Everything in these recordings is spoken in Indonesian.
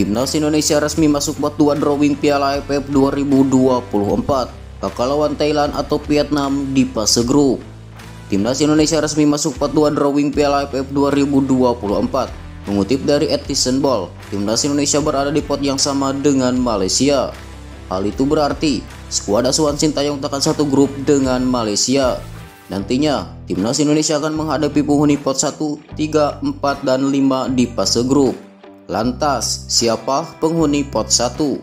Timnas Indonesia resmi masuk pot 2 drawing Piala AFF 2024 bakal lawan Thailand atau Vietnam di fase grup. Timnas Indonesia resmi masuk pot 2 drawing Piala AFF 2024. Mengutip dari @tizenball, Timnas Indonesia berada di pot yang sama dengan Malaysia. Hal itu berarti skuad asuhan Sintayong akan satu grup dengan Malaysia. Nantinya, Timnas Indonesia akan menghadapi penghuni pot 1, 3, 4, dan 5 di fase grup. Lantas, siapa penghuni pot 1?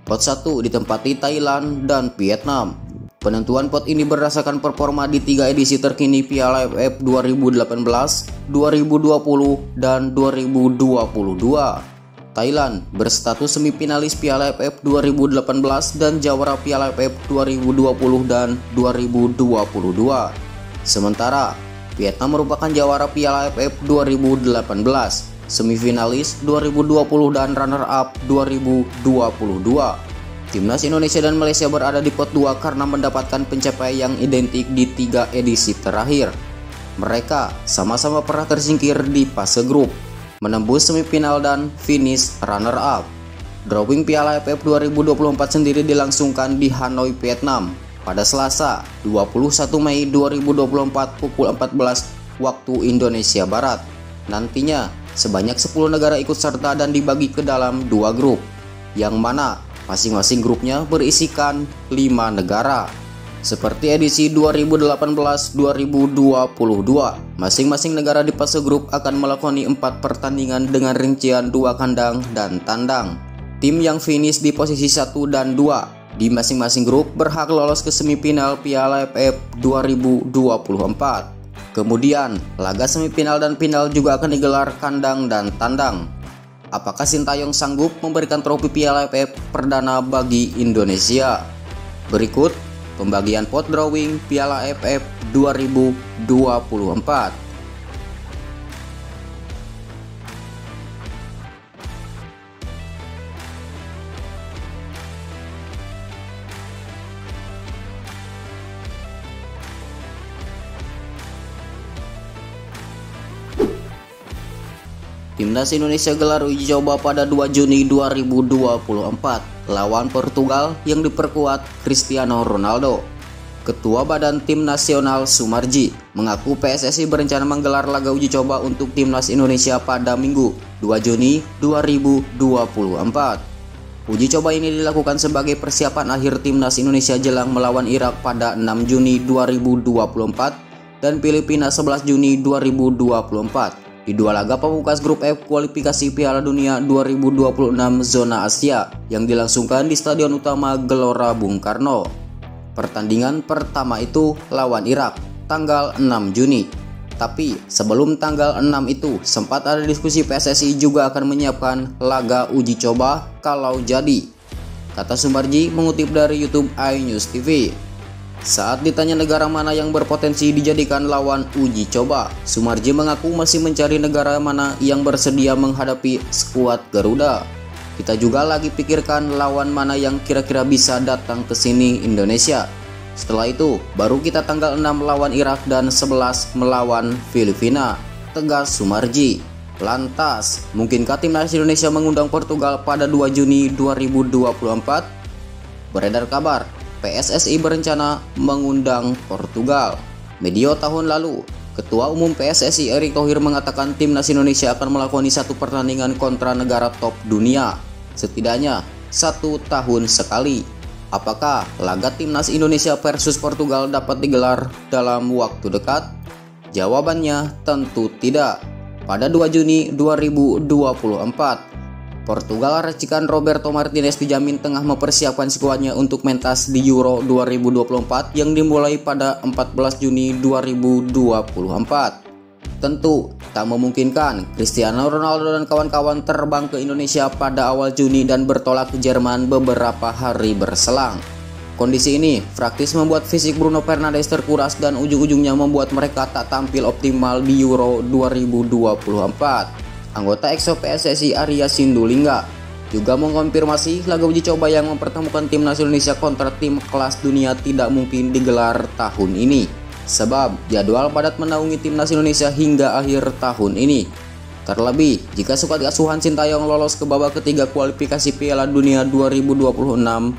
Pot 1 ditempati Thailand dan Vietnam. Penentuan pot ini berdasarkan performa di 3 edisi terkini Piala AFF 2018, 2020, dan 2022. Thailand berstatus semifinalis Piala AFF 2018 dan jawara Piala AFF 2020 dan 2022. Sementara, Vietnam merupakan jawara Piala AFF 2018, semifinalis 2020 dan runner-up 2022. Timnas Indonesia dan Malaysia berada di pot 2 karena mendapatkan pencapaian yang identik di 3 edisi terakhir. Mereka sama-sama pernah tersingkir di fase grup, menembus semifinal dan finish runner-up. Drawing Piala AFF 2024 sendiri dilangsungkan di Hanoi, Vietnam pada Selasa 21 Mei 2024 pukul 14 waktu Indonesia Barat. Nantinya sebanyak 10 negara ikut serta dan dibagi ke dalam 2 grup, yang mana masing-masing grupnya berisikan 5 negara. Seperti edisi 2018-2022, masing-masing negara di fase grup akan melakoni 4 pertandingan dengan rincian 2 kandang dan tandang. Tim yang finish di posisi 1 dan 2 di masing-masing grup berhak lolos ke semifinal Piala AFF 2024. Kemudian, laga semifinal dan final juga akan digelar kandang dan tandang. Apakah Sintayong sanggup memberikan trofi Piala AFF perdana bagi Indonesia? Berikut pembagian pot drawing Piala AFF 2024. Timnas Indonesia gelar uji coba pada 2 Juni 2024 lawan Portugal yang diperkuat Cristiano Ronaldo. Ketua Badan Tim Nasional Sumarji mengaku PSSI berencana menggelar laga uji coba untuk Timnas Indonesia pada Minggu 2 Juni 2024. Uji coba ini dilakukan sebagai persiapan akhir Timnas Indonesia jelang melawan Irak pada 6 Juni 2024 dan Filipina 11 Juni 2024. Di 2 laga pembuka grup F kualifikasi Piala Dunia 2026 zona Asia yang dilangsungkan di Stadion Utama Gelora Bung Karno. Pertandingan pertama itu lawan Irak tanggal 6 Juni. Tapi sebelum tanggal 6 itu sempat ada diskusi PSSI juga akan menyiapkan laga uji coba kalau jadi, kata Sumarji mengutip dari YouTube iNews TV. Saat ditanya negara mana yang berpotensi dijadikan lawan uji coba, Sumarji mengaku masih mencari negara mana yang bersedia menghadapi skuad Garuda. Kita juga lagi pikirkan lawan mana yang kira-kira bisa datang ke sini Indonesia. Setelah itu, baru kita tanggal 6 lawan Irak dan 11 melawan Filipina, tegas Sumarji. Lantas, mungkinkah Timnas Indonesia mengundang Portugal pada 2 Juni 2024? Beredar kabar PSSI berencana mengundang Portugal. Medio tahun lalu, Ketua Umum PSSI Erick Thohir mengatakan Timnas Indonesia akan melakoni 1 pertandingan kontra negara top dunia, setidaknya 1 tahun sekali. Apakah laga Timnas Indonesia versus Portugal dapat digelar dalam waktu dekat? Jawabannya tentu tidak. Pada 2 Juni 2024, Portugal racikan Roberto Martinez dijamin tengah mempersiapkan skuadnya untuk mentas di Euro 2024 yang dimulai pada 14 Juni 2024. Tentu tak memungkinkan Cristiano Ronaldo dan kawan-kawan terbang ke Indonesia pada awal Juni dan bertolak ke Jerman beberapa hari berselang. Kondisi ini praktis membuat fisik Bruno Fernandes terkuras dan ujung-ujungnya membuat mereka tak tampil optimal di Euro 2024. Anggota EXO PSSI Arya Sindulingga juga mengonfirmasi laga uji coba yang mempertemukan Timnas Indonesia kontra tim kelas dunia tidak mungkin digelar tahun ini, sebab jadwal padat menaungi Timnas Indonesia hingga akhir tahun ini. Terlebih, jika skuad asuhan Sintayong lolos ke babak ketiga kualifikasi Piala Dunia 2026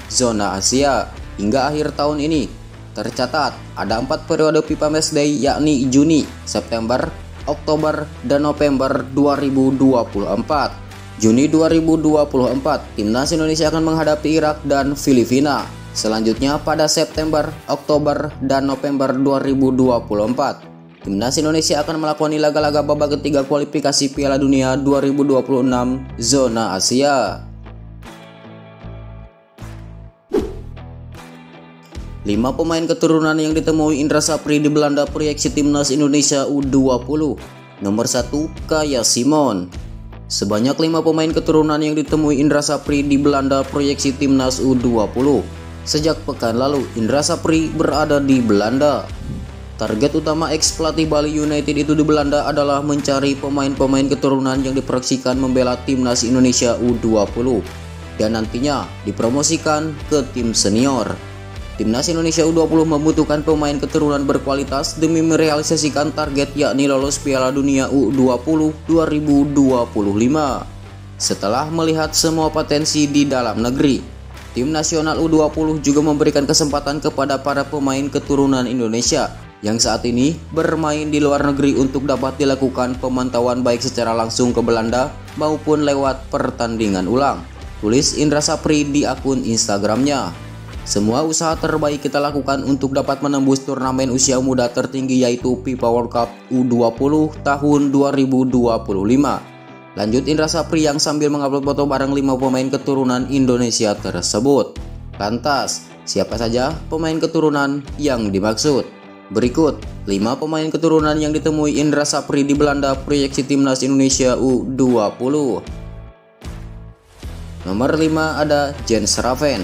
zona Asia hingga akhir tahun ini, tercatat ada 4 periode FIFA Matchday yakni Juni, September, Oktober, dan November 2024. Juni 2024, Timnas Indonesia akan menghadapi Irak dan Filipina. Selanjutnya pada September, Oktober, dan November 2024. Timnas Indonesia akan melakoni laga-laga babak ketiga kualifikasi Piala Dunia 2026 zona Asia. 5 pemain keturunan yang ditemui Indra Sapri di Belanda proyeksi Timnas Indonesia U20. Nomor 1, Kaya Simon. Sebanyak 5 pemain keturunan yang ditemui Indra Sapri di Belanda proyeksi Timnas U20. Sejak pekan lalu, Indra Sapri berada di Belanda. Target utama ex pelatih Bali United itu di Belanda adalah mencari pemain-pemain keturunan yang diproyeksikan membela Timnas Indonesia U20 dan nantinya dipromosikan ke tim senior. Timnas Indonesia U20 membutuhkan pemain keturunan berkualitas demi merealisasikan target yakni lolos Piala Dunia U20 2025. Setelah melihat semua potensi di dalam negeri, tim nasional U20 juga memberikan kesempatan kepada para pemain keturunan Indonesia yang saat ini bermain di luar negeri untuk dapat dilakukan pemantauan baik secara langsung ke Belanda maupun lewat pertandingan ulang, tulis Indra Sapri di akun Instagramnya. Semua usaha terbaik kita lakukan untuk dapat menembus turnamen usia muda tertinggi yaitu FIFA World Cup U20 tahun 2025. Lanjut Indra Sapri yang sambil mengupload foto bareng 5 pemain keturunan Indonesia tersebut. Lantas, siapa saja pemain keturunan yang dimaksud? Berikut 5 pemain keturunan yang ditemui Indra Sapri di Belanda proyeksi Timnas Indonesia U20. Nomor 5 ada Jens Raven.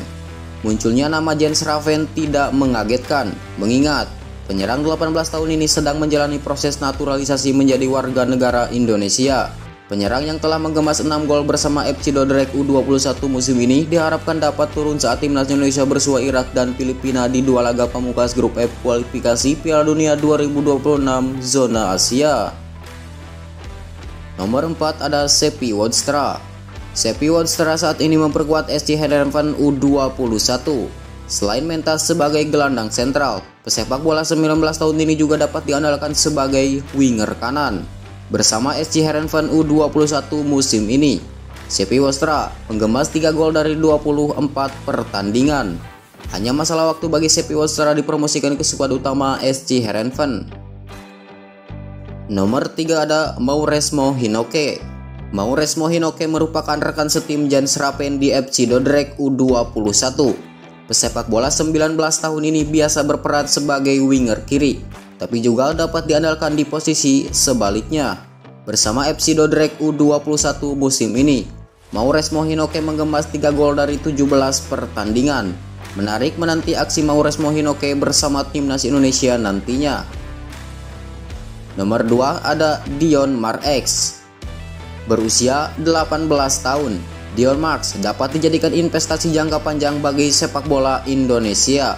Munculnya nama Jens Raven tidak mengagetkan, mengingat penyerang 18 tahun ini sedang menjalani proses naturalisasi menjadi warga negara Indonesia. Penyerang yang telah menggemas 6 gol bersama FC Dordrecht U21 musim ini diharapkan dapat turun saat Timnas Indonesia bersua Irak dan Filipina di 2 laga pamungkas grup F kualifikasi Piala Dunia 2026 zona Asia. Nomor 4 ada Seppi Woodstra. Seppi Woodstra saat ini memperkuat SC Heerenveen U21. Selain mentas sebagai gelandang sentral, pesepak bola 19 tahun ini juga dapat diandalkan sebagai winger kanan. Bersama SC Heerenveen U21 musim ini, Seppi Woodstra menggemas 3 gol dari 24 pertandingan. Hanya masalah waktu bagi Seppi Woodstra dipromosikan ke skuad utama SC Heerenveen. Nomor 3 ada Mauresmo Hinoke. Mauresmo Hinoke merupakan rekan setim Jens Raven di FC Dordrecht U21. Pesepak bola 19 tahun ini biasa berperan sebagai winger kiri, tapi juga dapat diandalkan di posisi sebaliknya. Bersama FC Dordrecht U21 musim ini, Mauresmo Hinoke menggemas 3 gol dari 17 pertandingan. Menarik menanti aksi Mauresmo Hinoke bersama Timnas Indonesia nantinya. Nomor 2 ada Dion Marx. Berusia 18 tahun, Dion Marx dapat dijadikan investasi jangka panjang bagi sepak bola Indonesia.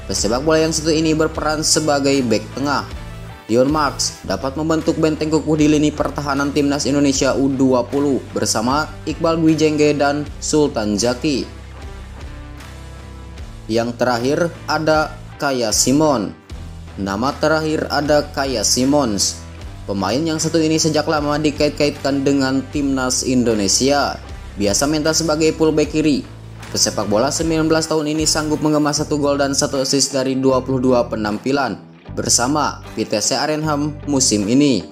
Pesepak bola yang satu ini berperan sebagai bek tengah. Dion Marx dapat membentuk benteng kokoh di lini pertahanan Timnas Indonesia U20 bersama Iqbal Gwijenge dan Sultan Zaki. Yang terakhir ada Kaya Simon. Nama terakhir ada Kaya Simons. Pemain yang satu ini sejak lama dikait-kaitkan dengan Timnas Indonesia. Biasa mentas sebagai fullback kiri. Pesepak bola 19 tahun ini sanggup mengemas 1 gol dan 1 assist dari 22 penampilan bersama Vitesse Arnhem musim ini.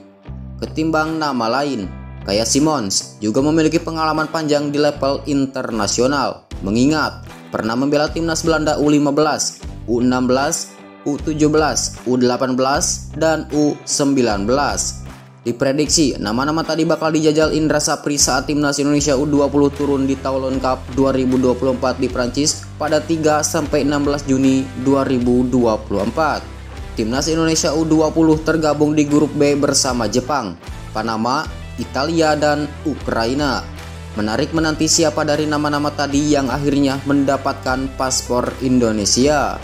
Ketimbang nama lain, Kaya Simons juga memiliki pengalaman panjang di level internasional, mengingat pernah membela Timnas Belanda U15, U16, U17, U18, dan U19. Diprediksi nama-nama tadi bakal dijajal Indra Sapri saat Timnas Indonesia U20 turun di Toulon Cup 2024 di Prancis pada 3-16 Juni 2024. Timnas Indonesia U20 tergabung di grup B bersama Jepang, Panama, Italia, dan Ukraina. Menarik menanti siapa dari nama-nama tadi yang akhirnya mendapatkan paspor Indonesia.